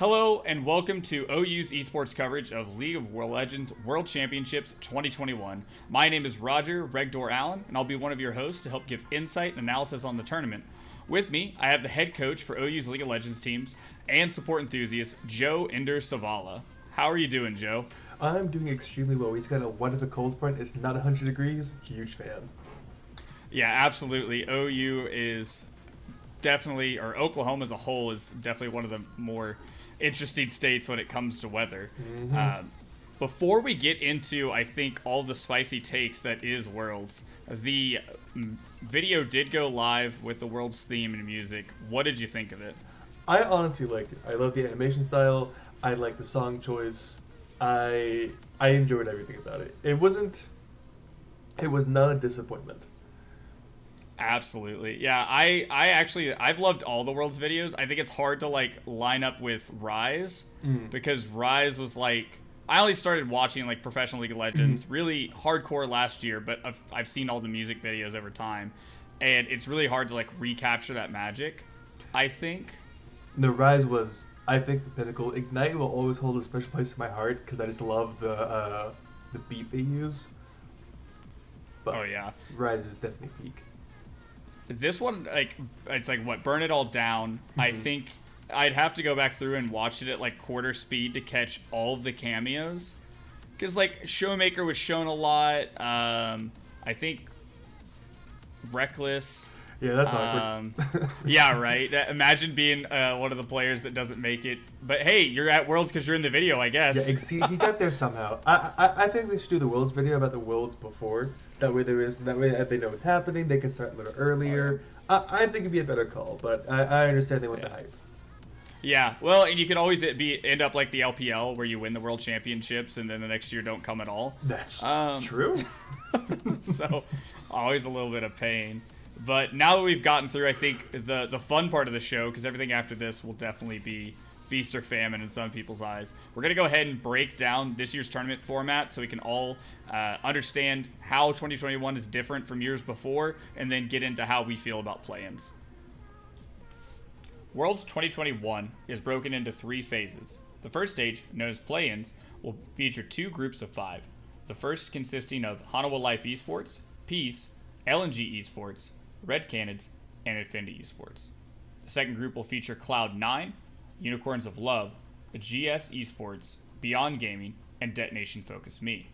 Hello and welcome to OU's esports coverage of League of Legends World Championships 2021. My name is Roger Regdor Allen, and I'll be one of your hosts to help give insight and analysis on the tournament. With me, I have the head coach for OU's League of Legends teams and support enthusiast, Joe Ender Savala. How are you doing, Joe? I'm doing extremely well. He's got a wonderful cold front. It's not 100 degrees. Huge fan. Yeah, absolutely. OU is definitely, or Oklahoma as a whole is definitely one of the more interesting states when it comes to weather. Before we get into, I think, all the spicy takes that is Worlds, the video did go live with the Worlds theme and music. What did you think of it? I honestly liked it. I love the animation style. I like the song choice. I enjoyed everything about it. It was not a disappointment. Absolutely. Yeah, I've loved all the Worlds videos. I think it's hard to line up with Rise because Rise was I only started watching professional League of Legends really hardcore last year, but I've seen all the music videos over time, and it's really hard to recapture that magic, I think. The Rise was, I think, the pinnacle. Ignite will always hold a special place in my heart because I just love the beat they use. But oh yeah, Rise is definitely peak. This one, it's what, Burn It All Down. I think I'd have to go back through and watch it at quarter speed to catch all of the cameos. Because Showmaker was shown a lot. I think Reckless. Yeah, that's awkward. Yeah, right. Imagine being one of the players that doesn't make it. But hey, you're at Worlds because you're in the video, I guess. Yeah, see, he got there somehow. I think they should do the Worlds video about the Worlds before. That way they know what's happening. They can start a little earlier. I think it'd be a better call, but I understand they want the hype. Yeah, well, and you could always end up like the LPL where you win the World Championships and then the next year don't come at all. That's true. So always a little bit of pain. But now that we've gotten through, I think, the fun part of the show, because everything after this will definitely be feast or famine in some people's eyes, we're going to go ahead and break down this year's tournament format so we can all understand how 2021 is different from years before, and then get into how we feel about play-ins. Worlds 2021 is broken into 3 phases. The first stage, known as play-ins, will feature 2 groups of 5. The first consisting of Hanawa Life Esports, Peace, LNG Esports, Red Canids, and Infinity Esports. The second group will feature Cloud9, Unicorns of Love, GS Esports, Beyond Gaming, and Detonation Focus Me.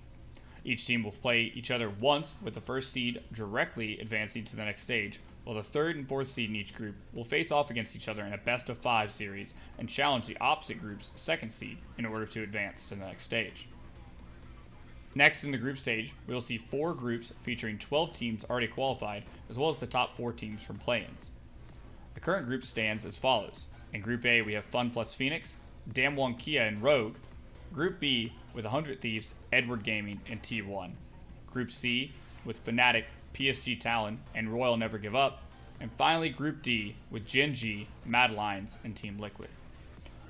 Each team will play each other once, with the first seed directly advancing to the next stage, while the third and fourth seed in each group will face off against each other in a best-of-5 series and challenge the opposite group's second seed in order to advance to the next stage. Next, in the group stage, we will see 4 groups featuring 12 teams already qualified, as well as the top 4 teams from play-ins. The current group stands as follows. In Group A, we have Fun plus Phoenix, Damwon Kia and Rogue. Group B, with 100 Thieves, Edward Gaming, and T1. Group C, with Fnatic, PSG Talon, and Royal Never Give Up. And finally, Group D, with Gen G, Mad Lions, and Team Liquid.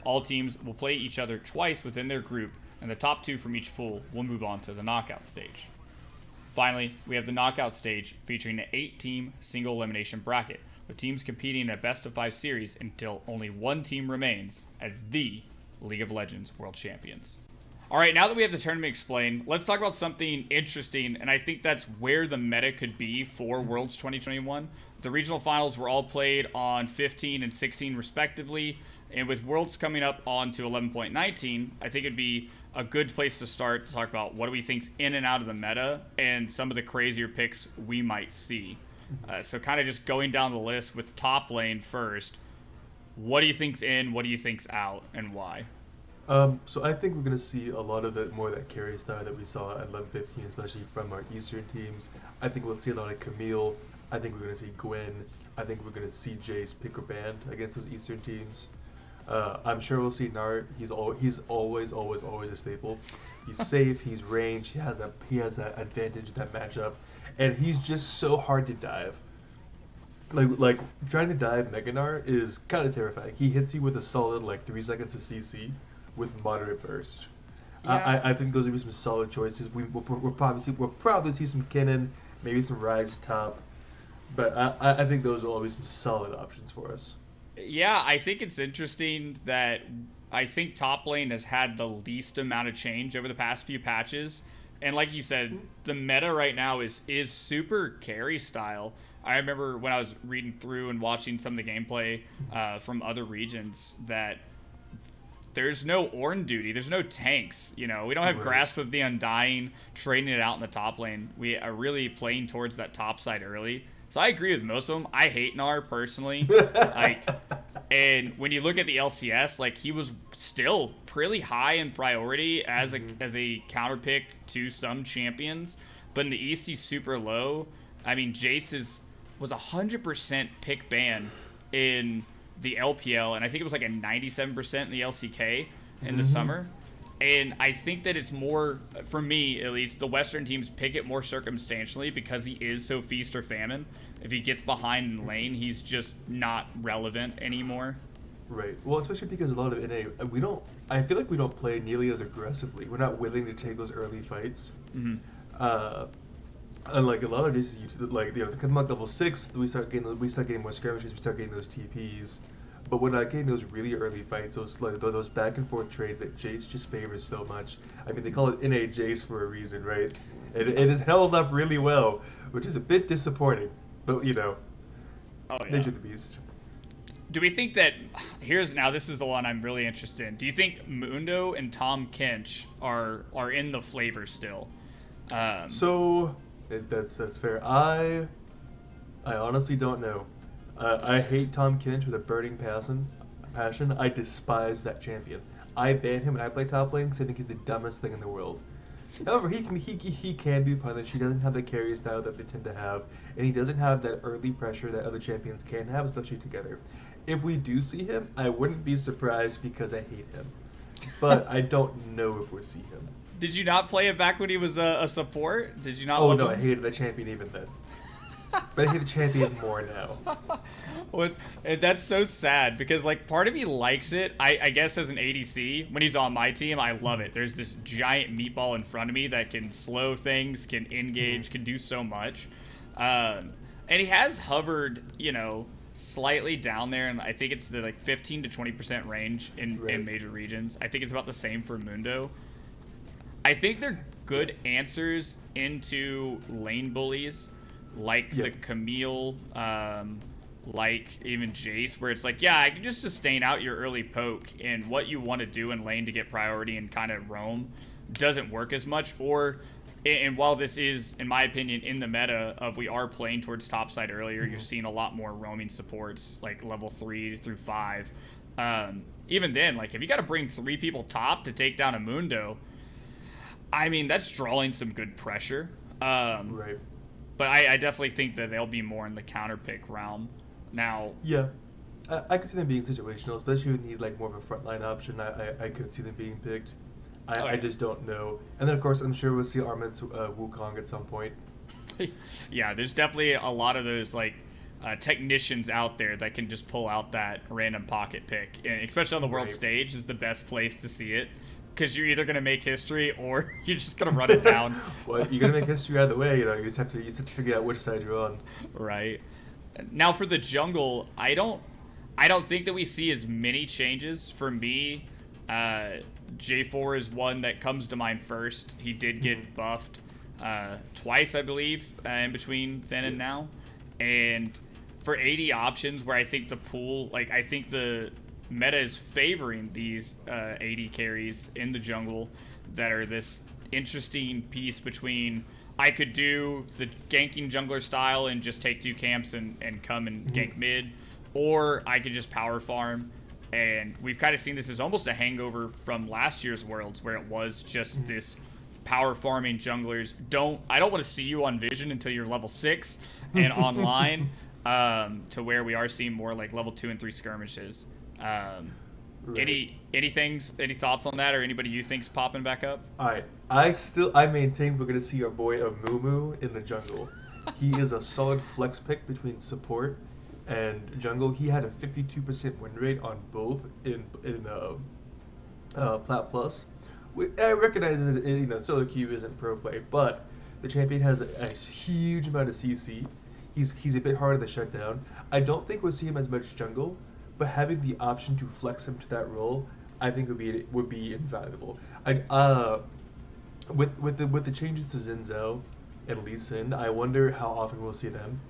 All teams will play each other twice within their group, and the top 2 from each pool will move on to the knockout stage. Finally, we have the knockout stage featuring an 8-team single elimination bracket, with teams competing in a best-of-5 series until only one team remains as the League of Legends World Champions. Alright, now that we have the tournament explained, let's talk about something interesting, and I think that's where the meta could be for Worlds 2021. The regional finals were all played on 15 and 16 respectively, and with Worlds coming up on to 11.19, I think it'd be a good place to start to talk about what do we think's in and out of the meta and some of the crazier picks we might see. So kind of just going down the list with top lane first. What do you think's in? What do you think's out, and why? So I think we're going to see a lot of it more of that carry style that we saw at 11-15, especially from our Eastern teams. I think we'll see a lot of Camille. I think we're going to see Gwen. I think we're going to see Jace pick or ban against those Eastern teams. I'm sure we'll see Nart. He's always a staple. He's safe. He's ranged. He has that advantage in that matchup, and he's just so hard to dive. Like trying to dive Mega Gnar is kind of terrifying. He hits you with a solid 3 seconds of CC with moderate burst. Yeah. I think those would be some solid choices. We'll probably see some Kennen, maybe some Rise top, but I think those will always be some solid options for us. Yeah, I think it's interesting that I think top lane has had the least amount of change over the past few patches. And like you said, the meta right now is super carry style. I remember when I was reading through and watching some of the gameplay from other regions that there's no Ornn duty. There's no tanks. You know, we don't have Grasp of the Undying trading it out in the top lane. We are really playing towards that top side early. So I agree with most of them. I hate Gnar personally. And when you look at the LCS, like he was still pretty high in priority as a counter pick to some champions, but in the East he's super low. I mean, Jace was 100% pick ban in the LPL, and I think it was like a 97% in the LCK in the summer. And I think that it's more, for me at least, the Western teams pick it more circumstantially because he is so feast or famine. If he gets behind in lane, he's just not relevant anymore. Right. Well, especially because a lot of NA, I feel like we don't play nearly as aggressively. We're not willing to take those early fights. Unlike a lot of cases, like, you know, come like level 6, we start getting more skirmishes, we start getting those TPs. But we're not getting those really early fights, those back and forth trades that Jace just favors so much. I mean, they call it NA Jace for a reason, right? It has held up really well, which is a bit disappointing. But, you know, nature of the beast. Do we think that this is the one I'm really interested in. Do you think Mundo and Tom Kench are in the flavor still? So that's fair. I honestly don't know. I hate Tom Kench with a burning passion. I despise that champion. I ban him when I play top lane because I think he's the dumbest thing in the world. However, he can be punished. He doesn't have the carry style that they tend to have, and he doesn't have that early pressure that other champions can have, especially together. If we do see him, I wouldn't be surprised because I hate him. But I don't know if we'll see him. Did you not play it back when he was a support? Did you not? Oh no, I hated the champion even then. But I hate the champion more now. That's so sad because, like, part of me likes it. I guess as an ADC, when he's on my team, I love it. There's this giant meatball in front of me that can slow things, can engage, can do so much. And he has hovered, you know, slightly down there, and I think it's the, like, 15 to 20% range in major regions. I think it's about the same for Mundo. I think they're good answers into lane bullies, like the Camille, like even Jace, where it's like, yeah, I can just sustain out your early poke, and what you want to do in lane to get priority and kind of roam doesn't work as much. And while this is, in my opinion, in the meta of we are playing towards topside earlier, you're seeing a lot more roaming supports, like level 3 through 5. Even then, like, if you got to bring 3 people top to take down a Mundo, I mean, that's drawing some good pressure. Right. But I definitely think that they'll be more in the counter pick realm. Now, yeah, I could see them being situational, especially when you need like more of a frontline option. I could see them being picked. I just don't know. And then of course I'm sure we'll see Armin's Wukong at some point. Yeah, there's definitely a lot of those like technicians out there that can just pull out that random pocket pick, and especially on the world stage is the best place to see it. Because you're either gonna make history or you're just gonna run it down. Well, you're gonna make history either way. You know, you just have to figure out which side you're on. Right. Now for the jungle, I don't think that we see as many changes. For me, J4 is one that comes to mind first. He did get buffed twice, I believe, in between then and now. And for 80 options, where I think the pool, like I think the meta is favoring these 80 carries in the jungle that are this interesting piece between I could do the ganking jungler style and just take 2 camps and come and gank mid, or I could just power farm. And we've kind of seen this as almost a hangover from last year's Worlds, where it was just this power farming junglers. I don't want to see you on Vision until you're level 6 and online, to where we are seeing more like level 2 and 3 skirmishes. Any thoughts on that, or anybody you think's popping back up? Alright, I maintain we're gonna see our boy Amumu in the jungle. He is a solid flex pick between support and jungle. He had a 52% win rate on both in Plat Plus. I recognize that, you know, solo queue isn't pro play, but the champion has a huge amount of CC. He's a bit harder to shut down. I don't think we'll see him as much jungle, but having the option to flex him to that role, I think would be invaluable. I with the changes to Zinzou and Lee Sin, I wonder how often we'll see them,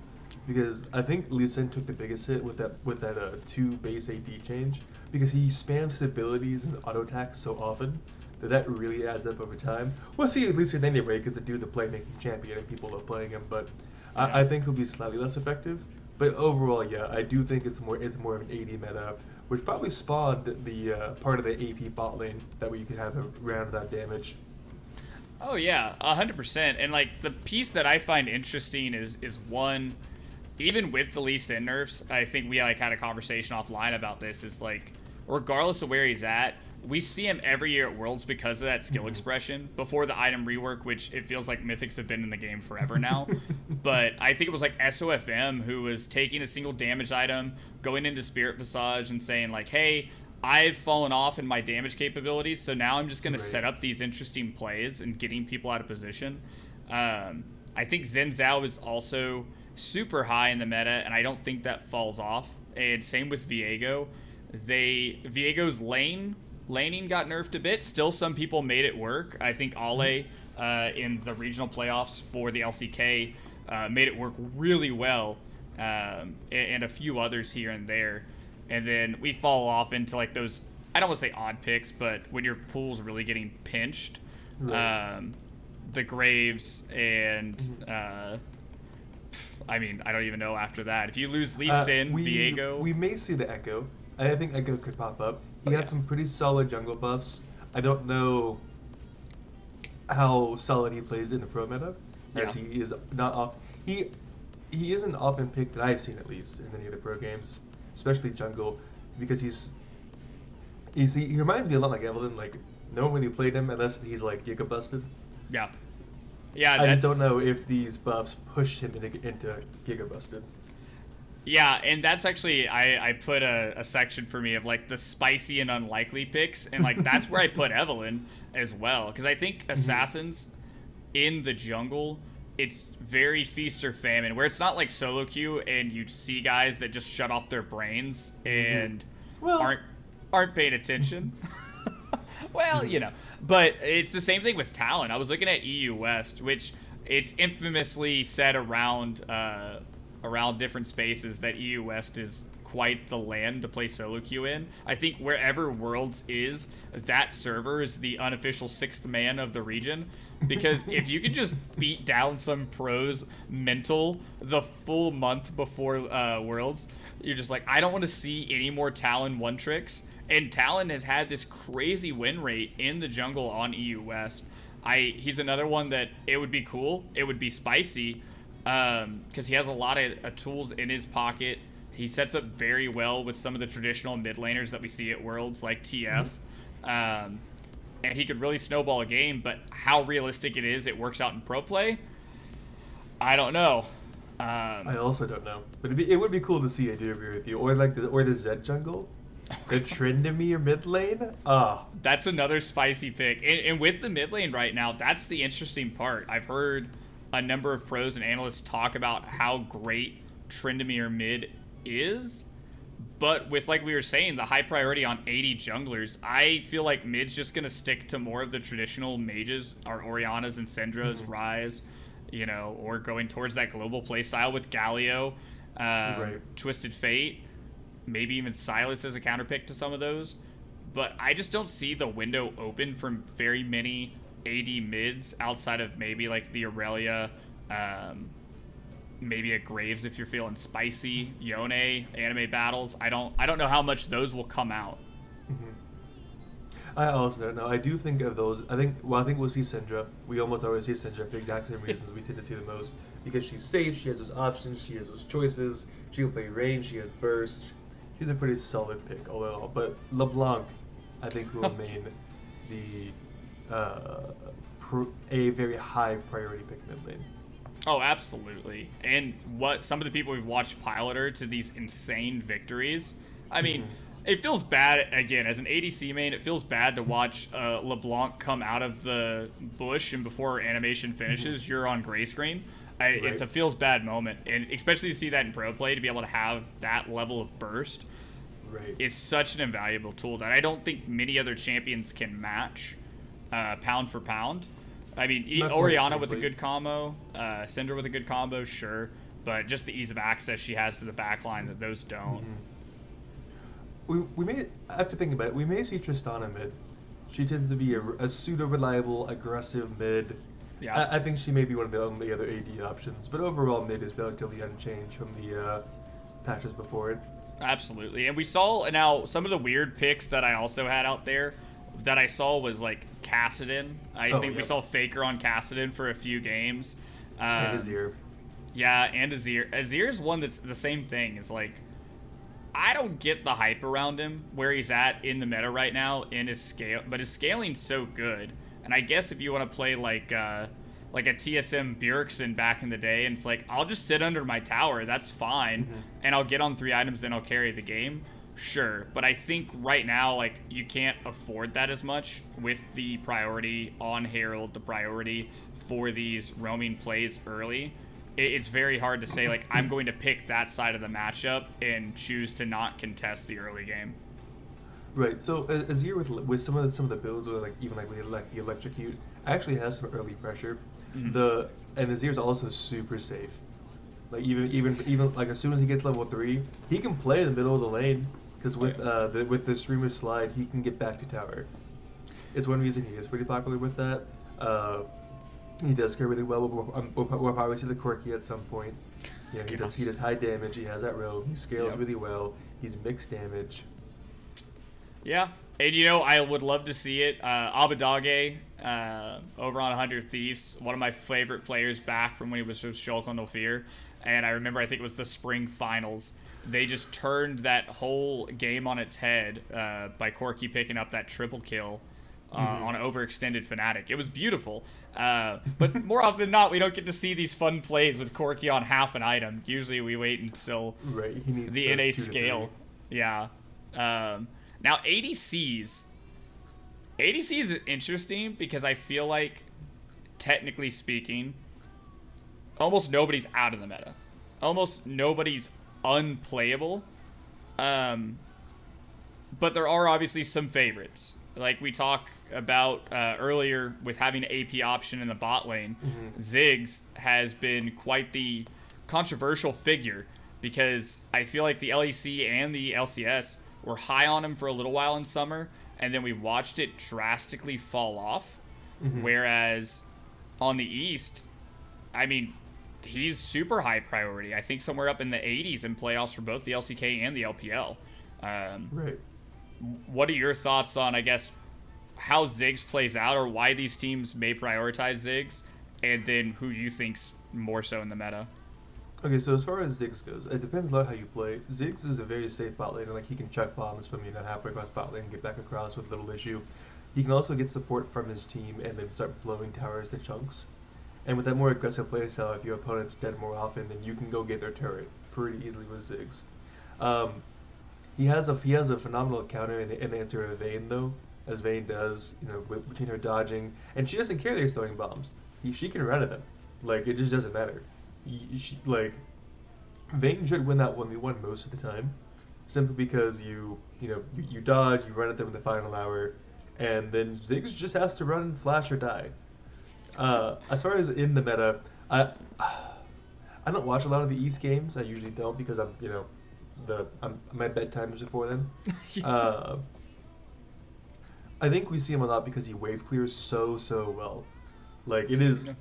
because I think Lee Sin took the biggest hit with that 2 base AD change, because he spams his abilities and auto attacks so often that really adds up over time. We'll see Lee Sin anyway, because the dude's a playmaking champion and people love playing him, but I think he'll be slightly less effective. But overall, yeah, I do think it's more of an AD meta, which probably spawned the part of the AP bot lane that way you could have a round without damage. Oh yeah, 100%. And like the piece that I find interesting is one, even with the Lee Sin nerfs, I think we like had a conversation offline about this. Is like, regardless of where he's at, we see him every year at Worlds because of that skill expression before the item rework, which it feels like Mythics have been in the game forever now. But I think it was like SOFM who was taking a single damage item, going into Spirit Visage and saying like, hey, I've fallen off in my damage capabilities, so now I'm just going to set up these interesting plays and getting people out of position. I think Zen Zhao is also super high in the meta, and I don't think that falls off. And same with Viego. Viego's laning got nerfed a bit. Still, some people made it work. I think Ale in the regional playoffs for the LCK made it work really well, and a few others here and there. And then we fall off into like those, I don't want to say odd picks, but when your pool's really getting pinched, the Graves and I mean, I don't even know after that. If you lose Lee Sin, Viego, we may see the Echo. I think Echo could pop up. He had some pretty solid jungle buffs. I don't know how solid he plays in the pro meta, as he is not off. He isn't often picked that I've seen, at least in any of the pro games, especially jungle, because he reminds me a lot like Evelyn. Like, no one really played him unless he's like Giga busted. Yeah. I just don't know if these buffs pushed him into Giga busted. Yeah, and that's actually, I put a section for me of like the spicy and unlikely picks, and like that's where I put Evelyn as well, because I think assassins in the jungle, it's very feast or famine, where it's not like solo queue and you see guys that just shut off their brains and aren't paying attention. Well, you know, but it's the same thing with Talon. I was looking at EU West, which it's infamously said around different spaces that EU West is quite the land to play solo queue in. I think wherever Worlds is, that server is the unofficial 6th man of the region. Because if you can just beat down some pros mental the full month before Worlds, you're just like, I don't want to see any more Talon one tricks. And Talon has had this crazy win rate in the jungle on EU West. He's another one that it would be cool. It would be spicy because he has a lot of tools in his pocket. He sets up very well with some of the traditional mid laners that we see at Worlds, like TF. And he could really snowball a game, but how realistic it works out in pro play, I don't know. I also don't know. But it would be cool to see, I do agree with you. Or like the Zed jungle. The Tryndamere mid lane? That's another spicy pick. And with the mid lane right now, that's the interesting part. I've heard a number of pros and analysts talk about how great Tryndamere mid is. But with, like we were saying, the high priority on 80 junglers, I feel like mid's just going to stick to more of the traditional mages, our Orianas and Syndras, Ryze, you know, or going towards that global playstyle with Galio, Twisted Fate. Maybe even Silas as a counterpick to some of those. But I just don't see the window open from very many AD mids outside of maybe like the Aurelia, maybe a Graves if you're feeling spicy, Yone, anime battles. I don't know how much those will come out. I also don't know. I do think of those. I think we'll see Syndra. We almost always see Syndra for the exact same reasons we tend to see the most. Because she's safe, she has those options, she has those choices, she can play range, she has burst. She's a pretty solid pick, all in all. But LeBlanc, I think, will remain a very high priority pick mid lane. Oh, absolutely. And what some of the people we've watched pilot her to these insane victories. I mean, it feels bad, again, as an ADC main, it feels bad to watch LeBlanc come out of the bush and before her animation finishes, you're on gray screen. It's a feels bad moment, and especially to see that in pro play, to be able to have that level of burst. Right. is such an invaluable tool that I don't think many other champions can match pound for pound. I mean, Not quite Orianna with a safely. good combo, Syndra with a good combo, sure, but just the ease of access she has to the backline that those don't. We may, after thinking about it, we may see Tristana mid. She tends to be a pseudo reliable, aggressive mid. Yeah. I think she may be one of the only other AD options, but overall mid is relatively unchanged from the patches before it. Absolutely. And we saw now some of the weird picks that I also had out there that I saw was like Kassadin. I think we saw Faker on Kassadin for a few games. And Azir. Yeah, and Azir. Azir is one that's the same thing. Is like, I don't get the hype around him where he's at in the meta right now in his scale, but his scaling's so good. And I guess if you want to play like a TSM Bjergsen back in the day, and it's like, I'll just sit under my tower, that's fine, and I'll get on 3 items, then I'll carry the game. Sure, but I think right now, like, you can't afford that as much with the priority on Herald, the priority for these roaming plays early. It's very hard to say, like, I'm going to pick that side of the matchup and choose to not contest the early game. Right. So Azir with some of the builds, or like even like the electrocute, actually has some early pressure. And Azir's also super safe. Like even like as soon as he gets level 3, he can play in the middle of the lane because with the streamer slide, he can get back to tower. It's one reason he is pretty popular with that. He does scale really well. We'll probably see the Quirky at some point. Yeah, he does high damage. He has that roam. He scales really well. He's mixed damage. Yeah, and you know, I would love to see it. Abadage over on 100 Thieves, one of my favorite players back from when he was with Shulk on No Fear. And I remember, I think it was the spring finals, they just turned that whole game on its head by Corky picking up that triple kill on overextended Fnatic. It was beautiful. But more often than not, we don't get to see these fun plays with Corky on half an item. Usually we wait until he needs the NA scale. Yeah. Now, ADCs is interesting because I feel like, technically speaking, almost nobody's out of the meta. Almost nobody's unplayable. But there are obviously some favorites. Like we talked about earlier with having an AP option in the bot lane, Ziggs has been quite the controversial figure because I feel like the LEC and the LCS were high on him for a little while in summer, and then we watched it drastically fall off. Whereas on the East, I mean, he's super high priority. I think somewhere up in the 80s in playoffs for both the LCK and the LPL. Right. What are your thoughts on, I guess, how Ziggs plays out, or why these teams may prioritize Ziggs, and then who you think's more so in the meta? Okay, so as far as Ziggs goes, it depends a lot how you play. Ziggs is a very safe bot laner. Like, he can chuck bombs from, halfway across bot lane and get back across with little issue. He can also get support from his team and then start blowing towers to chunks. And with that more aggressive playstyle, if your opponent's dead more often, then you can go get their turret pretty easily with Ziggs. He has a phenomenal counter in the answer of Vayne, though, as Vayne does, between her dodging. And she doesn't care that he's throwing bombs. She can run at them. Like, it just doesn't matter. Vayne should win that 1v1 most of the time, simply because you dodge, you run at them in the final hour, and then Ziggs just has to run, flash, or die. As far as in the meta, I don't watch a lot of the East games. I usually don't because my bedtime is before them. I think we see him a lot because he wave clears so well. Like, it is.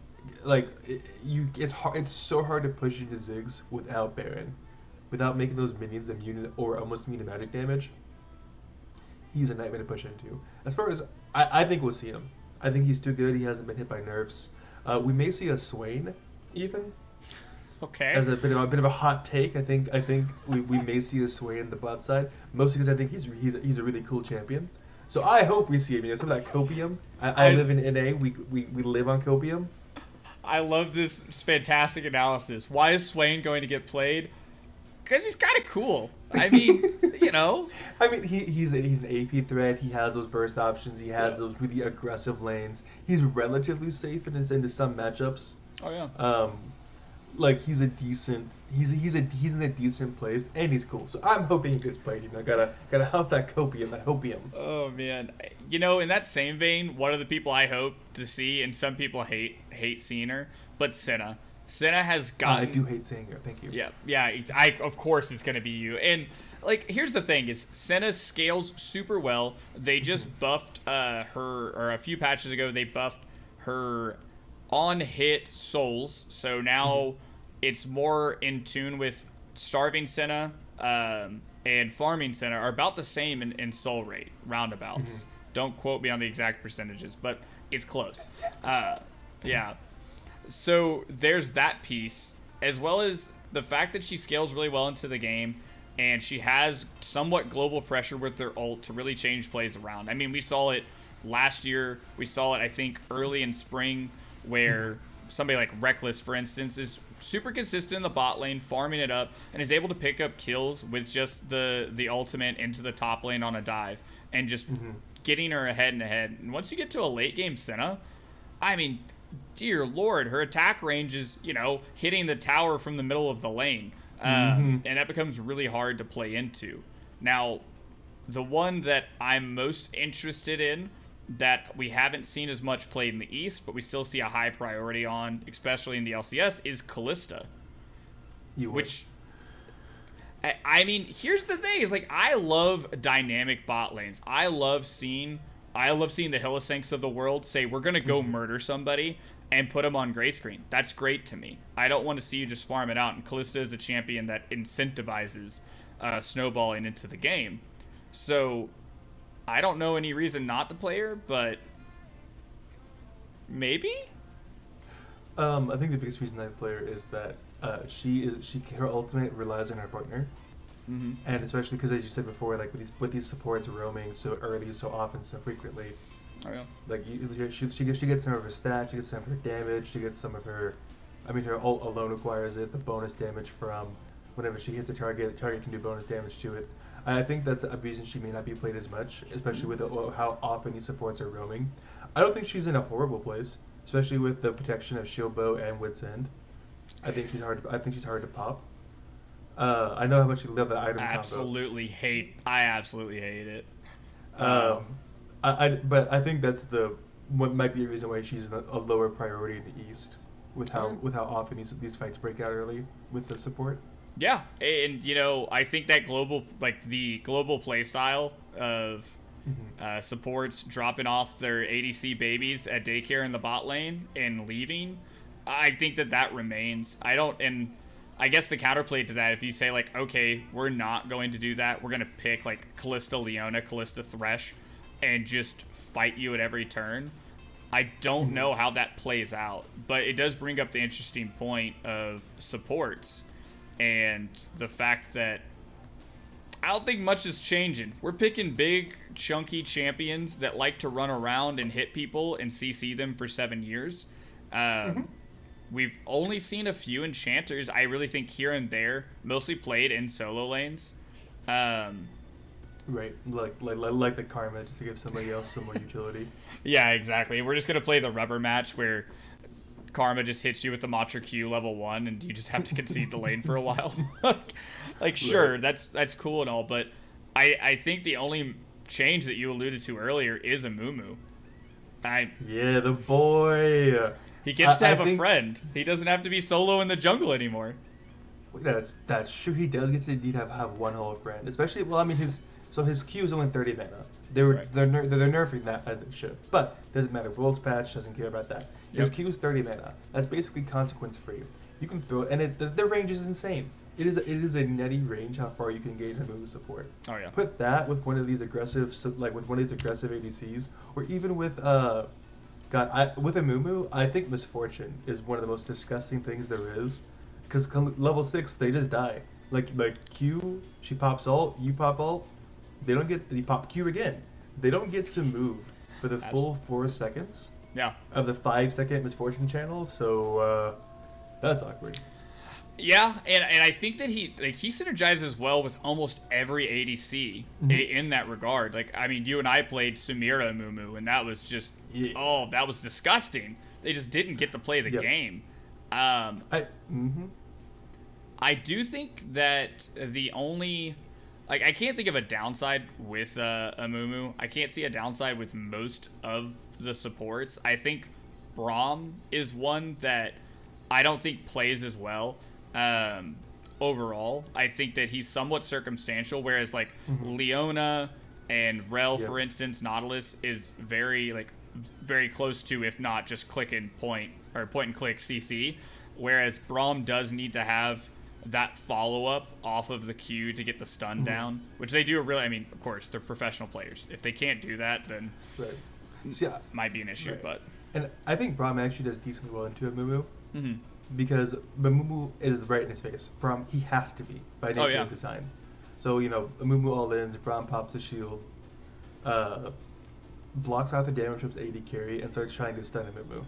Like, it's so hard to push into Ziggs without Baron, without making those minions immune or almost immune to magic damage. He's a nightmare to push into. As far as I think we'll see him. I think he's too good. He hasn't been hit by nerfs. We may see a Swain even. Okay. As a bit of a hot take, I think we may see a Swain in the bot side, mostly because I think he's a really cool champion. So I hope we see him. Some of that copium. I live in NA. We live on copium. I love this fantastic analysis. Why is Swain going to get played? Because he's kind of cool. I mean, I mean, he's an AP threat. He has those burst options. He has those really aggressive lanes. He's relatively safe into some matchups. Oh, yeah. like he's in a decent place and he's cool. So I'm hoping he gets played. Gotta have that copium, that hopium. Oh man, in that same vein, one of the people I hope to see, and some people hate seeing her, but Senna. Senna has gotten. I do hate seeing her. Thank you. Yeah. Of course it's gonna be you. And like, here's the thing: is Senna scales super well. They just buffed her, or a few patches ago, they buffed her on hit souls. So now it's more in tune with starving Senna and farming Senna are about the same in soul rate roundabouts. Don't quote me on the exact percentages, but it's close. Yeah. So there's that piece, as well as the fact that she scales really well into the game, and she has somewhat global pressure with her ult to really change plays around. I mean, we saw it last year. We saw it, I think, early in spring, where somebody like Reckless, for instance, is super consistent in the bot lane, farming it up, and is able to pick up kills with just the ultimate into the top lane on a dive, and just getting her ahead and ahead. And once you get to a late game Senna, I mean, dear Lord, her attack range is, hitting the tower from the middle of the lane. And that becomes really hard to play into. Now, the one that I'm most interested in that we haven't seen as much played in the East, but we still see a high priority on, especially in the LCS, is Kalista. Which, I mean, here's the thing, is like, I love dynamic bot lanes. I love seeing the Hilisanks of the world say, we're going to go murder somebody and put them on gray screen. That's great to me. I don't want to see you just farm it out. And Kalista is a champion that incentivizes snowballing into the game. So I don't know any reason not to play her, but maybe? I think the biggest reason I play her is that her ultimate relies on her partner. And especially because, as you said before, like with these supports roaming so early, so often, so frequently, like she gets some of her stats, she gets some of her damage, she gets some of her. I mean, her ult alone requires it. The bonus damage from whenever she hits a target, the target can do bonus damage to it. I think that's a reason she may not be played as much, especially with how often these supports are roaming. I don't think she's in a horrible place, especially with the protection of Shield Bow and Wit's End. I think she's hard to pop. I know how much you love that item combo. I absolutely hate it. But I think that's what might be a reason why she's a lower priority in the East, with how often these fights break out early with the support. Yeah, and I think that the global play style of supports dropping off their ADC babies at daycare in the bot lane and leaving, I think that remains. I guess the counterplay to that, if you say like, okay, we're not going to do that, we're going to pick like Kalista Leona, Kalista Thresh, and just fight you at every turn, I don't know how that plays out. But it does bring up the interesting point of supports and the fact that I don't think much is changing. We're picking big, chunky champions that like to run around and hit people and CC them for 7 years. We've only seen a few enchanters, I really think, here and there, mostly played in solo lanes. Right, like the Karma, just to give somebody else some more utility. Yeah, exactly. We're just going to play the rubber match where Karma just hits you with the Matra Q level 1 and you just have to concede the lane for a while. Sure, right. That's cool and all, but I think the only change that you alluded to earlier is Amumu. Yeah, the boy. He gets to have a friend. He doesn't have to be solo in the jungle anymore. That's true. He does get to indeed have one whole friend. Especially, well, I mean, his Q is only 30 mana. They're nerfing that as they should, but doesn't matter. World's patch doesn't care about that. His Q is 30 mana. That's basically consequence free. You can throw it, and the range is insane. It is a nutty range how far you can engage a move support. Oh yeah. Put that with one of these aggressive ADCs, or even with with a Mumu, I think Misfortune is one of the most disgusting things there is, because level 6 they just die. Like Q, she pops ult, you pop ult, you pop Q again. They don't get to move for the full 4 seconds. Yeah. Of the 5-second Misfortune channel, so that's awkward. Yeah, and I think that he synergizes well with almost every ADC in that regard. Like, I mean, you and I played Sumira Mumu, and that was just that was disgusting. They just didn't get to play the game. I mm-hmm. I do think that the only, like, I can't think of a downside with Amumu. I can't see a downside with most of the supports. I think Braum is one that I don't think plays as well. Overall, I think that he's somewhat circumstantial, whereas like Leona and Rel, for instance, Nautilus is very close to, if not just click and point or point and click CC, whereas Braum does need to have that follow-up off of the Q to get the stun down, which they do really. I mean, of course, they're professional players. If they can't do that, then might be an issue. Right. But and I think Braum actually does decently well into Amumu. Because Amumu is right in his face. Braum, he has to be by nature of design. So, Amumu all-ins, Braum pops the shield, blocks out the damage from his AD carry, and starts trying to stun Amumu.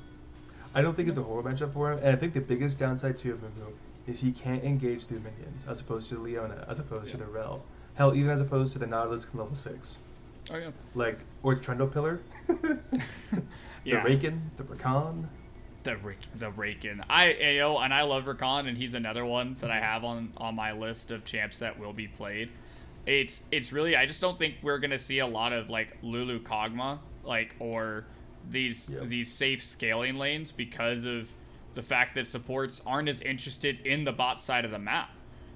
I don't think it's a horrible matchup for him, and I think the biggest downside to Amumu is he can't engage through minions, as opposed to Leona, as opposed to the Rel. Hell, even as opposed to the Nautilus level 6. Oh, yeah. Like, or Trundle Pillar. The Raken, the Rakan. The Raken. And I love Rakan, and he's another one that I have on my list of champs that will be played. It's really, I just don't think we're gonna see a lot of like Lulu Kog'Maw, like, or these safe scaling lanes, because of the fact that supports aren't as interested in the bot side of the map.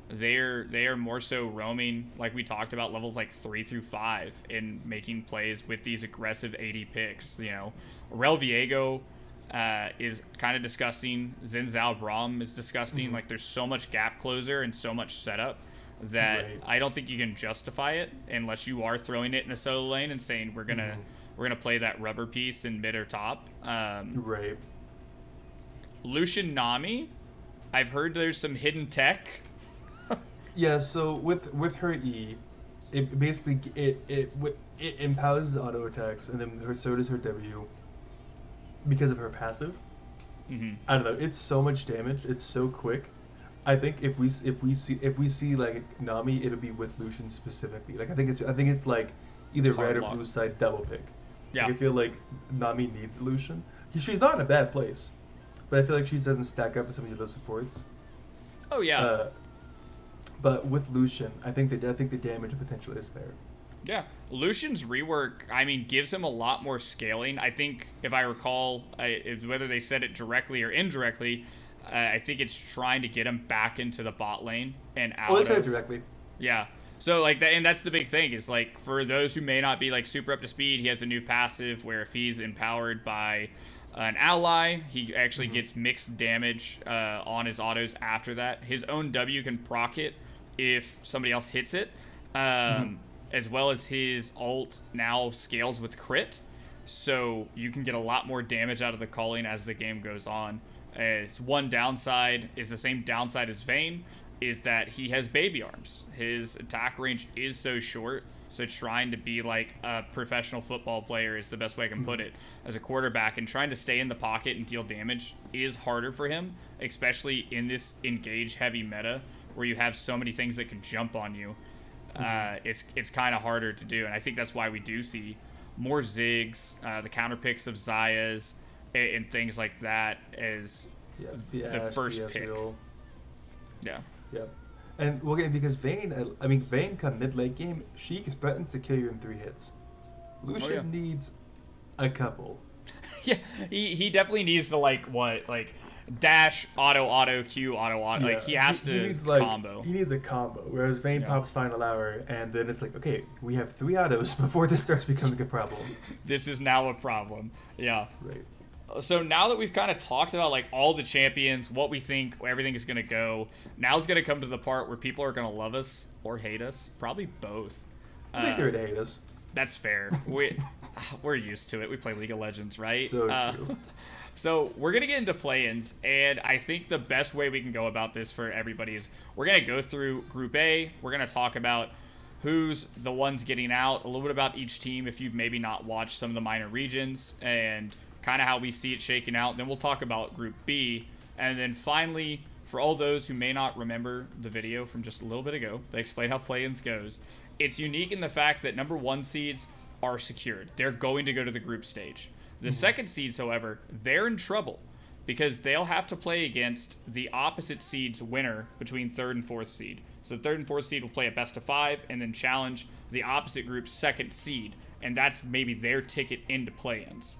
They are more so roaming, like we talked about, levels like 3 through 5 in making plays with these aggressive AD picks. Rel Viego is kind of disgusting. Xin Zhao Braum is disgusting. Like, there's so much gap closer and so much setup that I don't think you can justify it unless you are throwing it in a solo lane and saying we're gonna play that rubber piece in mid or top. Lucian Nami, I've heard there's some hidden tech. Yeah, so with her E, it basically it empowers auto attacks, and then so does her W. Because of her passive. I don't know. It's so much damage. It's so quick. I think if we see like Nami, it'll be with Lucian specifically. Like I think it's like either red or blue side double pick. Yeah. Like, I feel like Nami needs Lucian. She's not in a bad place, but I feel like she doesn't stack up with some of the other supports. Oh yeah. But with Lucian, I think the damage potential is there. Yeah, Lucian's rework, I mean, gives him a lot more scaling. I think, if I recall, whether they said it directly or indirectly, I think it's trying to get him back into the bot lane and out. Well, they said it directly. Yeah. So, like, and that's the big thing, is, like, for those who may not be, like, super up to speed, he has a new passive where if he's empowered by an ally, he actually gets mixed damage on his autos after that. His own W can proc it if somebody else hits it. As well as his ult now scales with crit, so you can get a lot more damage out of the calling as the game goes on. It's one downside, is the same downside as Vayne, is that he has baby arms. His attack range is so short, so trying to be like a professional football player is the best way I can put it, as a quarterback, and trying to stay in the pocket and deal damage is harder for him, especially in this engage heavy meta where you have so many things that can jump on you. It's kind of harder to do, and I think that's why we do see more Ziggs, the counter picks of Zayas, and things like that as the first pick. Yeah. And well, again, because Vayne come mid late game, she threatens to kill you in 3 hits. Lucian needs a couple. Yeah, he definitely needs to dash auto Q auto. Like he has to combo. He needs a combo. Whereas Vayne pops final hour, and then it's like, okay, we have 3 autos before this starts becoming a problem. This is now a problem. Yeah. Right. So now that we've kind of talked about like all the champions, what we think everything is gonna go, now it's gonna come to the part where people are gonna love us or hate us. Probably both. I think they're gonna hate us. That's fair. We're used to it. We play League of Legends, right? So true. So we're going to get into play-ins, and I think the best way we can go about this for everybody is we're going to go through Group A. We're going to talk about who's the ones getting out, a little bit about each team if you've maybe not watched some of the minor regions, and kind of how we see it shaking out. Then we'll talk about Group B, and then finally, for all those who may not remember the video from just a little bit ago, they explained how play-ins goes. It's unique in the fact that number 1 seeds are secured. They're going to go to the group stage. The second seeds, however, they're in trouble because they'll have to play against the opposite seed's winner between 3rd and 4th seed. So 3rd and 4th seed will play a best of 5 and then challenge the opposite group's 2nd seed, and that's maybe their ticket into play-ins.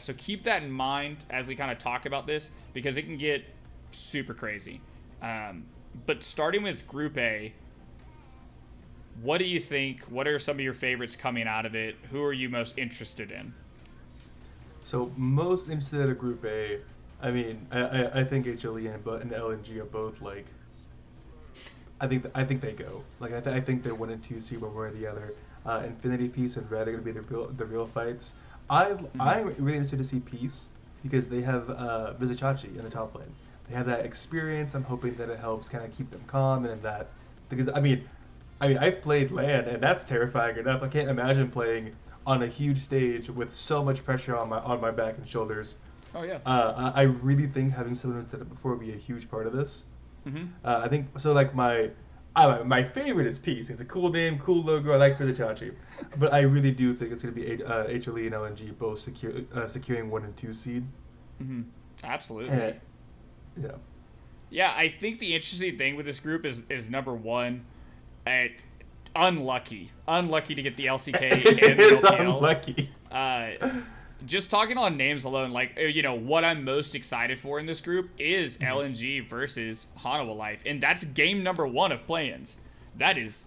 So keep that in mind as we kind of talk about this, because it can get super crazy. But starting with Group A, what do you think? What are some of your favorites coming out of it? Who are you most interested in? So most interested in a Group A. I mean, I think HLE and LNG are both like. I think they go. Like I think they're 1 and 2 seed one way or the other. Infinity, Peace, and Red are going to be the real fights. I'm really interested to see Peace because they have Vizicachi in the top lane. They have that experience. I'm hoping that it helps kind of keep them calm and that, because I mean, I've played LAN and that's terrifying enough. I can't imagine playing on a huge stage with so much pressure on my back and shoulders. Oh yeah. I really think having someone who's done it before would be a huge part of this. Mm-hmm. I think so. Like my favorite is Peace. It's a cool name, cool logo. I like Vizicachi, but I really do think it's going to be HLE and LNG both securing 1 and 2 seed. Mm-hmm. Absolutely. Yeah. Yeah, I think the interesting thing with this group is number one, unlucky to get the LCK and the LPL. Unlucky. Just talking on names alone, like, you know, what I'm most excited for in this group is LNG versus Hanawa Life, and that's game number 1 of play-ins. That is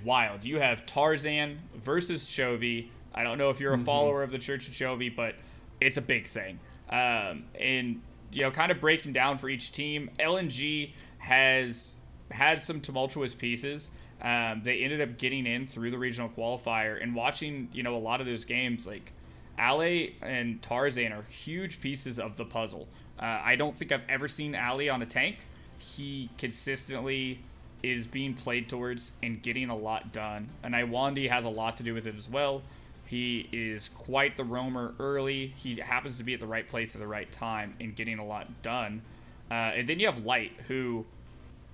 wild. You have Tarzan versus Chovy. I don't know if you're a follower of the Church of Chovy, but it's a big thing. And you know, kind of breaking down for each team, LNG has had some tumultuous pieces. They ended up getting in through the regional qualifier, and watching, you know, a lot of those games, like Ale and Tarzan are huge pieces of the puzzle. I don't think I've ever seen Ale on a tank. He consistently is being played towards and getting a lot done. And Iwandi has a lot to do with it as well. He is quite the roamer early. He happens to be at the right place at the right time and getting a lot done. And then you have Light, who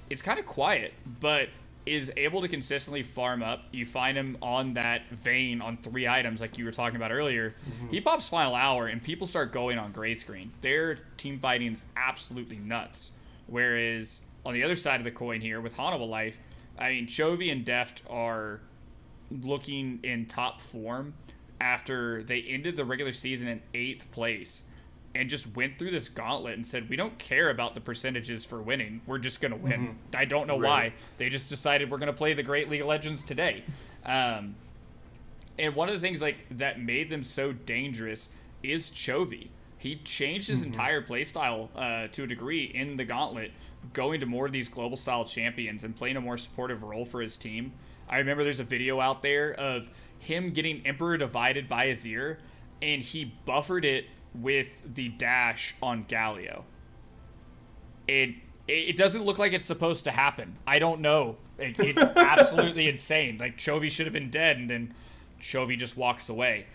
is kind of quiet, but is able to consistently farm up. You find him on that vein on 3 items like you were talking about earlier. He pops final hour and people start going on gray screen. Their team fighting is absolutely nuts. Whereas on the other side of the coin here with Hanawa Life, I mean, Chovy and Deft are looking in top form after they ended the regular season in 8th place and just went through this gauntlet and said, we don't care about the percentages for winning. We're just going to win. I don't know why. They just decided we're going to play the Great League of Legends today. And one of the things like that made them so dangerous is Chovy. He changed his entire playstyle to a degree in the gauntlet, going to more of these global style champions and playing a more supportive role for his team. I remember there's a video out there of him getting Emperor divided by Azir, and he buffered it with the dash on Galio. It doesn't look like it's supposed to happen. I don't know. It's absolutely insane. Like, Chovy should have been dead, and then Chovy just walks away.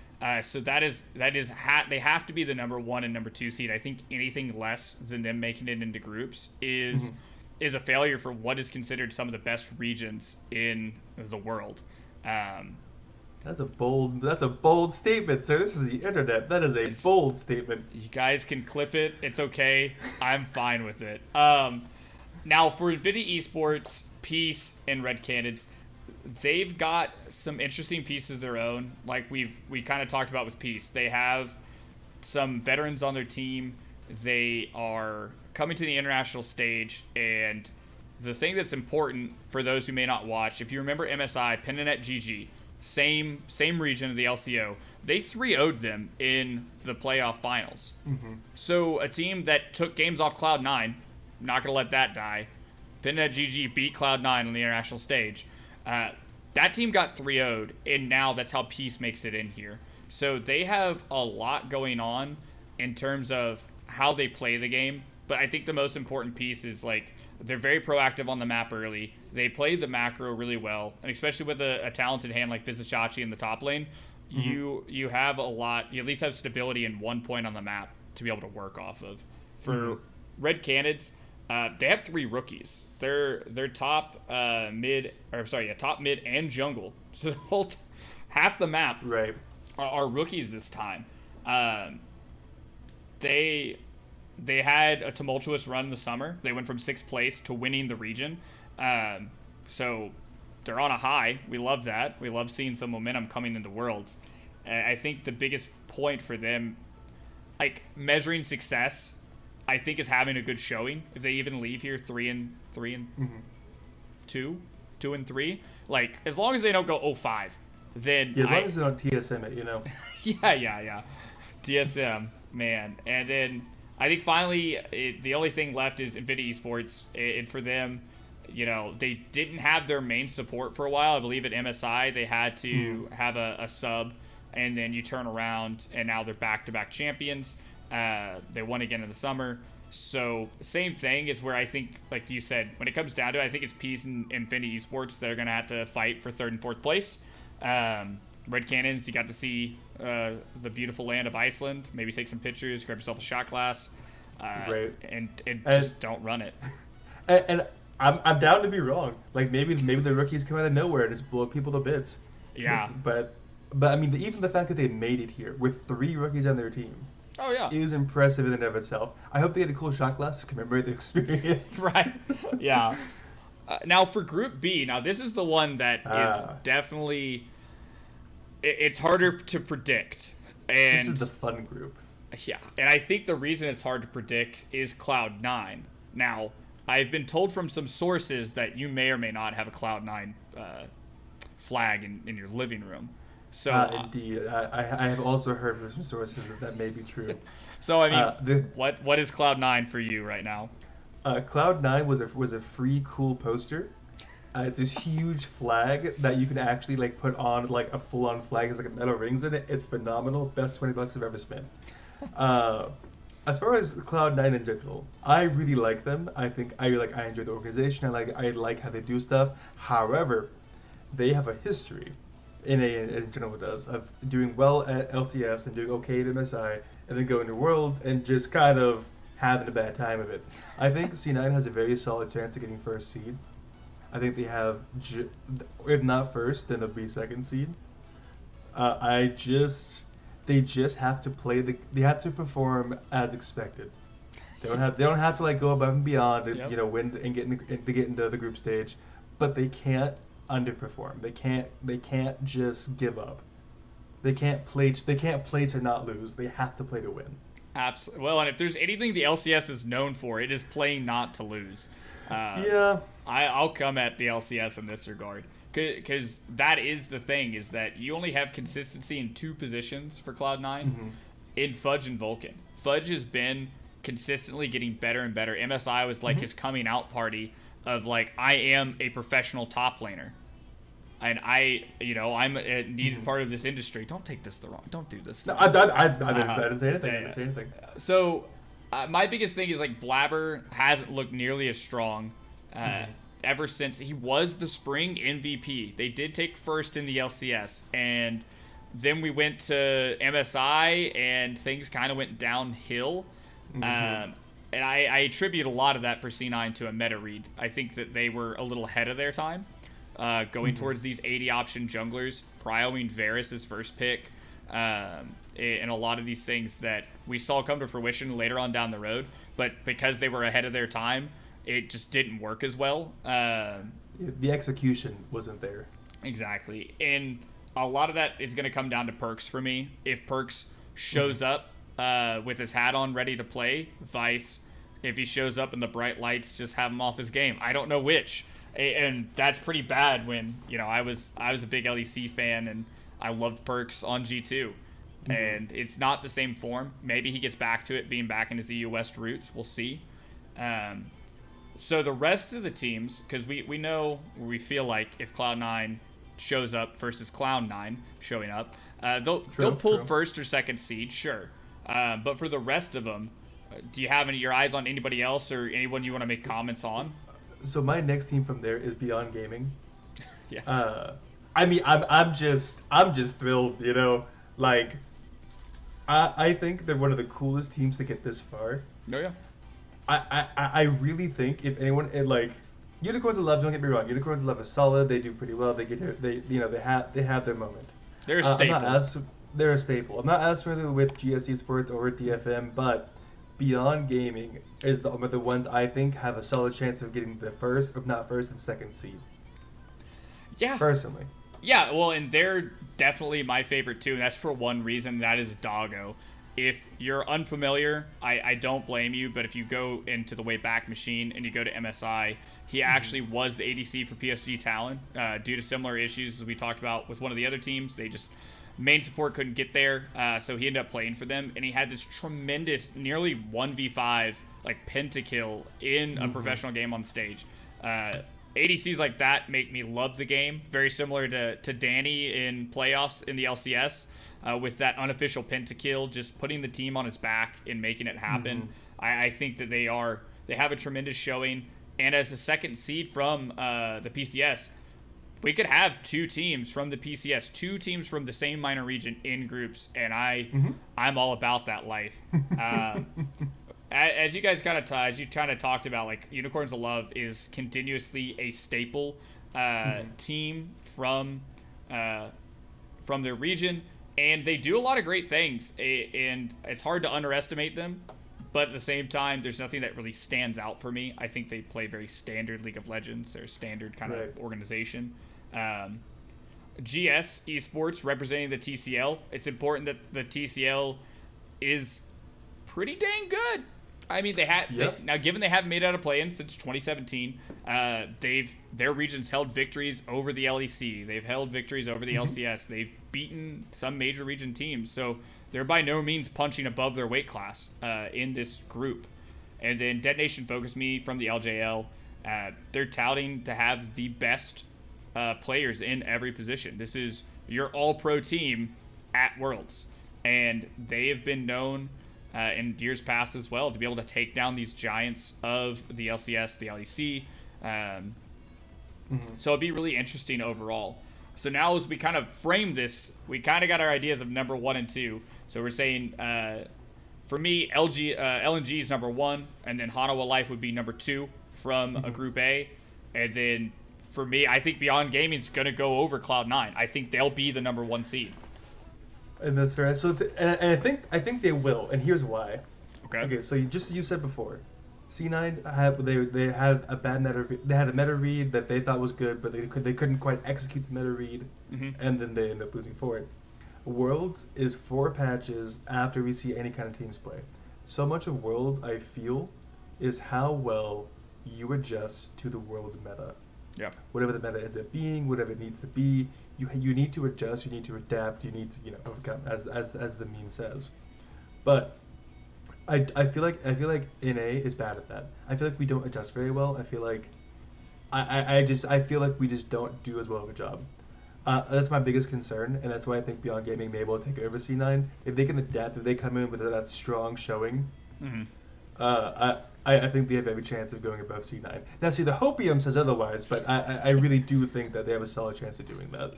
So they have to be the number 1 and number 2 seed. I think anything less than them making it into groups is a failure for what is considered some of the best regions in the world. That's a bold statement, sir. This is the internet. That is a bold statement. You guys can clip it. It's okay. I'm fine with it. Now for Infinity Esports, Peace, and Red Canids, they've got some interesting pieces of their own. Like we kind of talked about with Peace. They have some veterans on their team. They are coming to the international stage, and the thing that's important for those who may not watch, if you remember MSI, Pentanet GG, same region of the LCO, they 3-0'd them in the playoff finals. So a team that took games off Cloud9, not going to let that die. Pentanet GG beat Cloud9 on the international stage. That team got 3-0'd, and now that's how Peace makes it in here. So they have a lot going on in terms of how they play the game, but I think the most important piece is, like, they're very proactive on the map early. They play the macro really well, and especially with a talented hand like Vizicachi in the top lane, you have a lot. You at least have stability in one point on the map to be able to work off of. For Red Canids, they have 3 rookies. They're top mid, and jungle. So the whole half the map are rookies this time. They they had a tumultuous run in the summer. They went from 6th place to winning the region. So they're on a high. We love that. We love seeing some momentum coming into Worlds. I think the biggest point for them, like measuring success, I think is having a good showing. If they even leave here 3-2, 2-3, like as long as they don't go 0-5, then as long as they don't TSM it, yeah. TSM, man. And then I think finally the only thing left is Infinity Esports, and for them, they didn't have their main support for a while. I believe at MSI they had to have a sub, and then you turn around and now they're back-to-back champions. They won again in the summer. So same thing is where I think, like you said, when it comes down to it, I think it's Peace and Infinity Esports that are going to have to fight for 3rd and 4th place. Red Cannons, you got to see the beautiful land of Iceland. Maybe take some pictures, grab yourself a shot glass, and just don't run it. And I'm down to be wrong. Like maybe the rookies come out of nowhere and just blow people to bits. Yeah. But I mean, even the fact that they made it here with 3 rookies on their team. Oh yeah. Is impressive in and of itself. I hope they had a cool shot glass to commemorate the experience. Right. Yeah. Now for Group B, this is the one that is definitely. It's harder to predict. And this is the fun group. Yeah, and I think the reason it's hard to predict is Cloud9. Now, I've been told from some sources that you may or may not have a Cloud9 flag in your living room. So indeed, I have also heard from some sources that may be true. So I mean, what is Cloud9 for you right now? Cloud9 was a free cool poster. It's this huge flag that you can actually like put on like a full-on flag. It's like a metal rings in it. It's phenomenal. Best $20 I've ever spent. As far as Cloud9 in general, I really like them. I enjoy the organization. I like how they do stuff. However, they have a history, in general does, of doing well at LCS and doing okay at MSI, and then going to World and just kind of having a bad time of it. I think C9 has a very solid chance of getting 1st seed. I think they have, if not 1st, then they'll be 2nd seed. They just have to they have to perform as expected. They don't have to like go above and beyond and win and get into the group stage, but they can't underperform. They can't just give up. They can't play to not lose. They have to play to win. Absolutely. Well, and if there's anything the LCS is known for, it is playing not to lose. I'll come at the LCS in this regard, because that is the thing, is that you only have consistency in 2 positions for Cloud9, in Fudge and Vulcan. Fudge has been consistently getting better and better. MSI was like his coming out party of like, I am a professional top laner, and I'm a needed part of this industry. Don't take this the wrong. Don't do this. No, I didn't say anything. I didn't say anything. So. My biggest thing is like Blabber hasn't looked nearly as strong ever since he was the spring MVP. They did take 1st in the LCS, and then we went to MSI and things kind of went downhill. And I attribute a lot of that for C9 to a meta read. I think that they were a little ahead of their time, going towards these 80 option junglers, prioing Varus as 1st pick. And a lot of these things that we saw come to fruition later on down the road, but because they were ahead of their time, it just didn't work as well. The execution wasn't there. Exactly. And a lot of that is going to come down to Perks for me. If Perks shows up with his hat on ready to play, vice. If he shows up in the bright lights, just have him off his game. I don't know which. And that's pretty bad when, I was a big LEC fan and I loved Perks on G2. And it's not the same form. Maybe he gets back to it, being back in his EU West roots. We'll see. So the rest of the teams, because we know, we feel like if Cloud9 shows up versus Cloud9 showing up, they'll pull 1st or 2nd seed, sure. But for the rest of them, do you have your eyes on anybody else or anyone you want to make comments on? So my next team from there is Beyond Gaming. Yeah. I mean, I'm just thrilled, like. I think they're one of the coolest teams to get this far. Oh yeah. I really think if anyone Unicorns of Love, don't get me wrong, Unicorns of Love is solid. They do pretty well. They have their moment. They're a staple. They're a staple. I'm not as familiar with GS Esports or DFM, but Beyond Gaming is the ones I think have a solid chance of getting the first, if not first and second seed. Yeah. Personally. Yeah, well, and they're definitely my favorite too, and that's for one reason, that is Doggo. If you're unfamiliar, I don't blame you, but if you go into the Wayback Machine and you go to MSI, he actually was the ADC for PSG Talon due to similar issues as we talked about with one of the other teams. They just, main support couldn't get there, so he ended up playing for them, and he had this tremendous, nearly 1v5, like, pentakill in a professional game on stage. ADCs like that make me love the game, very similar to Danny in playoffs in the LCS. With that unofficial pentakill, just putting the team on its back and making it happen. I think that they have a tremendous showing. And as the second seed from the PCS, we could have two teams from the PCS, two teams from the same minor region in groups, and I'm all about that life. As you guys as you kind of talked about, like, Unicorns of Love is continuously a staple team from their region. And they do a lot of great things, and it's hard to underestimate them. But at the same time, there's nothing that really stands out for me. I think they play very standard League of Legends. They're a standard kind of organization. GS Esports representing the TCL. It's important that the TCL is pretty dang good. I mean, now given they haven't made it out of play-in since 2017, their region's held victories over the LEC. They've held victories over the LCS. They've beaten some major region teams, so they're by no means punching above their weight class in this group. And then Detonation Focus Me from the LJL, they're touting to have the best players in every position. This is your all-pro team at Worlds, and they have been known in years past as well to be able to take down these giants of the LCS, the LEC. So it'd be really interesting overall. So now as we kind of frame this, we kind of got our ideas of number 1 and 2. So we're saying, for me, LNG is number 1, and then Hanawa Life would be number 2 from a Group A. And then for me, I think Beyond Gaming is going to go over Cloud9. I think they'll be the number 1 seed. And that's fair. So, and I think they will, and here's why. Okay. So just as you said before, C9 they had a bad meta. They had a meta read that they thought was good, but they couldn't quite execute the meta read, and then they ended up losing for it. Worlds is 4 patches after we see any kind of teams play. So much of Worlds, I feel, is how well you adjust to the Worlds meta. Yeah. Whatever the meta ends up being, whatever it needs to be, you need to adjust, you need to adapt, you need to overcome, as the meme says. But I feel like NA is bad at that. I feel like we don't adjust very well. I feel like I feel like we just don't do as well of a job. That's my biggest concern, and that's why I think Beyond Gaming may be able to take over C9 if they can adapt. If they come in with that strong showing, I think they have every chance of going above C9. Now, see, the Hopium says otherwise, but I really do think that they have a solid chance of doing that.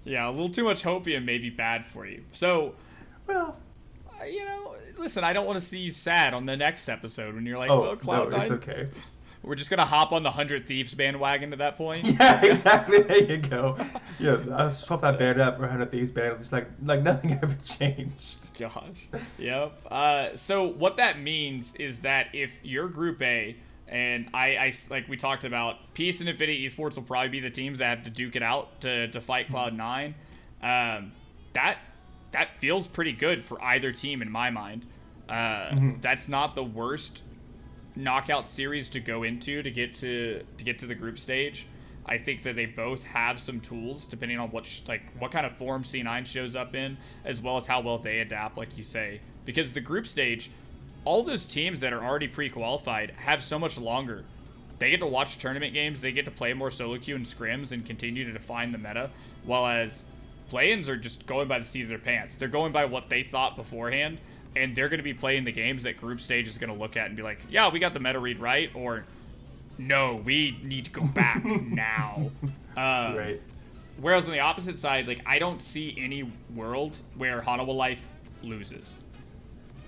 Yeah, a little too much Hopium may be bad for you. So, well, listen, I don't want to see you sad on the next episode when you're like, Cloud9. No, it's okay. We're just going to hop on the 100 Thieves bandwagon at that point. Yeah, exactly. There you go. Yeah, I swap that band up for 100 Thieves band. It's like nothing ever changed. Gosh. Yep. So what that means is that if you're Group A, and I like we talked about, Peace and Infinity Esports will probably be the teams that have to duke it out to fight Cloud9. That feels pretty good for either team in my mind. That's not the worst knockout series to go into to get to the group stage. I think that they both have some tools depending on what kind of form C9 shows up in, as well as how well they adapt, like you say. Because the group stage, all those teams that are already pre-qualified have so much longer. They get to watch tournament games, they get to play more solo queue and scrims and continue to define the meta, while as play-ins are just going by the seat of their pants. They're going by what they thought beforehand, and they're going to be playing the games that group stage is going to look at and be like, yeah, we got the meta read right, or no, we need to go back now. Right. Whereas on the opposite side, like, I don't see any world where Hanawa Life loses.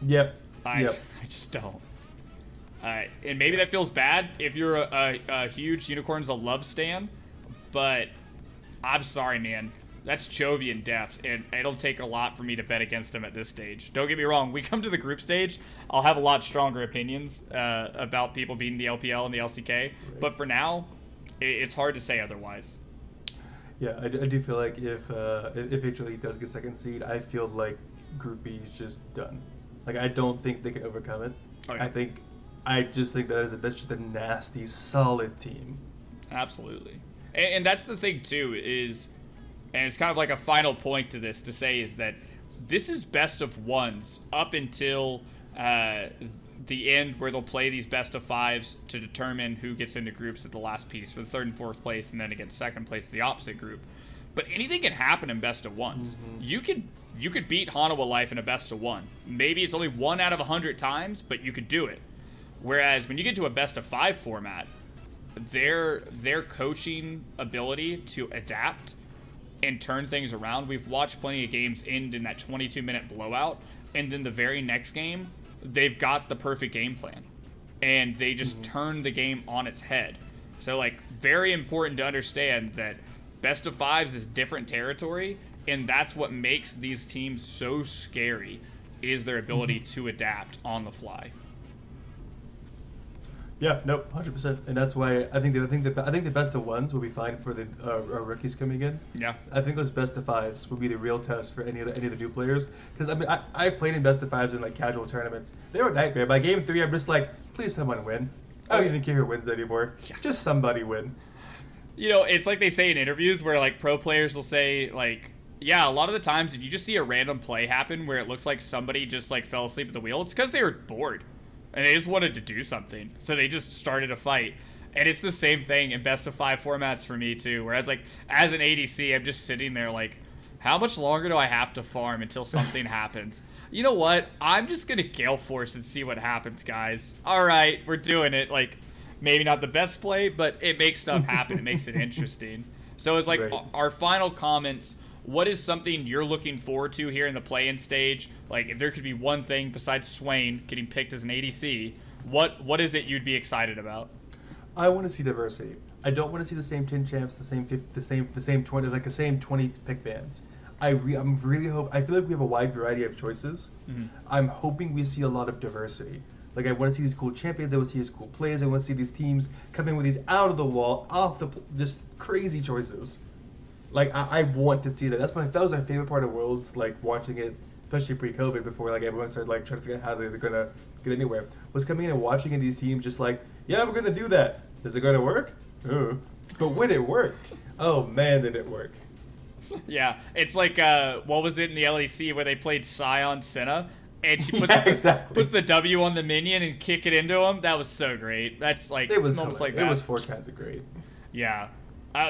Yep. I just don't. And maybe that feels bad if you're a huge Unicorns of Love stan, but I'm sorry, man. that's Chovy in depth, and it'll take a lot for me to bet against him at this stage. Don't get me wrong. We come to the group stage, I'll have a lot stronger opinions about people beating the LPL and the LCK. Right. But for now, it's hard to say otherwise. Yeah, I do feel like if HLE does get second seed, I feel like Group B is just done. Like, I don't think they can overcome it. Okay. I just think that's just a nasty, solid team. Absolutely. And that's the thing, too, and it's kind of like a final point to this to say is that this is best of ones up until the end, where they'll play these best of fives to determine who gets into groups at the last piece for the third and fourth place, and then against second place, the opposite group. But anything can happen in best of ones. Mm-hmm. You could beat Hanawa Life in a best of one. Maybe it's only 1 out of 100 times, but you could do it. Whereas when you get to a best of 5 format, their coaching ability to adapt and turn things around. We've watched plenty of games end in that 22-minute blowout, and then the very next game, they've got the perfect game plan, and they just turn the game on its head. So, like, very important to understand that best of fives is different territory, and that's what makes these teams so scary, is their ability to adapt on the fly. Yeah, nope, 100%, and that's why I think the best of ones will be fine for the our rookies coming in. Yeah, I think those best of fives will be the real test for any of the new players. Because I mean, I've played in best of fives in like casual tournaments. They were a nightmare. By game 3, I'm just like, please someone win. I don't even care who wins anymore. Yeah. Just somebody win. You know, it's like they say in interviews where like pro players will say like, yeah, a lot of the times if you just see a random play happen where it looks like somebody just like fell asleep at the wheel, it's because they were bored. And they just wanted to do something. So they just started a fight. And it's the same thing in best of 5 formats for me too. Whereas like as an ADC, I'm just sitting there like, how much longer do I have to farm until something happens? You know what? I'm just going to Gale Force and see what happens, guys. All right, we're doing it. Like, maybe not the best play, but it makes stuff happen. It makes it interesting. So it's like our final comments. What is something you're looking forward to here in the play-in stage? Like, if there could be one thing besides Swain getting picked as an ADC, what is it you'd be excited about? I want to see diversity. I don't want to see the same 10 champs, the same 20, like the same 20 pick bands. I'm really hope. I feel like we have a wide variety of choices. Mm-hmm. I'm hoping we see a lot of diversity. Like, I want to see these cool champions. I want to see these cool plays. I want to see these teams come in with these out of the wall, just crazy choices. Like, I want to see that. That was my favorite part of Worlds, like, watching it, especially pre-COVID, before, like, everyone started, like, trying to figure out how they're going to get anywhere, was coming in and watching these teams just like, yeah, we're going to do that. Is it going to work? Ooh. But when it worked, oh, man, did it work. Yeah, it's like, what was it in the LEC where they played Sion Senna, and she puts, puts the W on the minion and kick it into him? That was so great. That's, like, moments like that. It was 4 kinds of great. Yeah.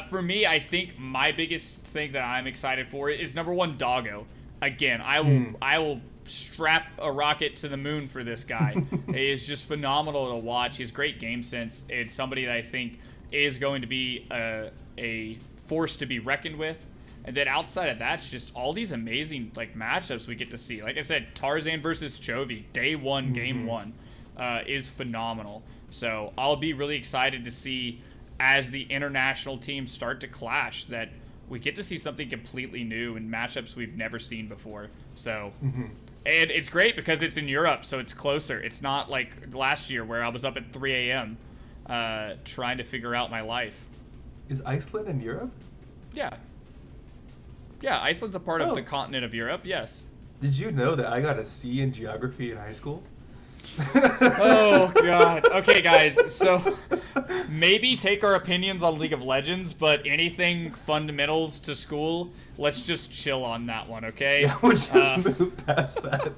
For me, I think my biggest thing that I'm excited for is number 1, Doggo. Again, I will strap a rocket to the moon for this guy. He is just phenomenal to watch. He has great game sense. It's somebody that I think is going to be a force to be reckoned with. And then outside of that, it's just all these amazing like matchups we get to see. Like I said, Tarzan versus Chovy, day 1, game 1, is phenomenal. So I'll be really excited to see, as the international teams start to clash, that we get to see something completely new and matchups we've never seen before. So, and it's great because it's in Europe, so it's closer. It's not like last year where I was up at 3 a.m. Trying to figure out my life. Is Iceland in Europe? Yeah. Yeah, Iceland's a part of the continent of Europe, yes. Did you know that I got a C in geography in high school? Oh, God. Okay, guys, so maybe take our opinions on League of Legends, but anything fundamentals to school, let's just chill on that one, okay? Yeah, we'll just move past that.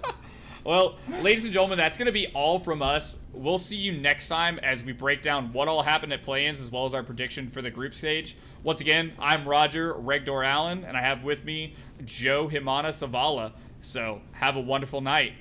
Well, ladies and gentlemen, that's going to be all from us. We'll see you next time as we break down what all happened at play-ins, as well as our prediction for the group stage. Once again, I'm Roger Regdor Allen, and I have with me Joe Himana Savala. So have a wonderful night.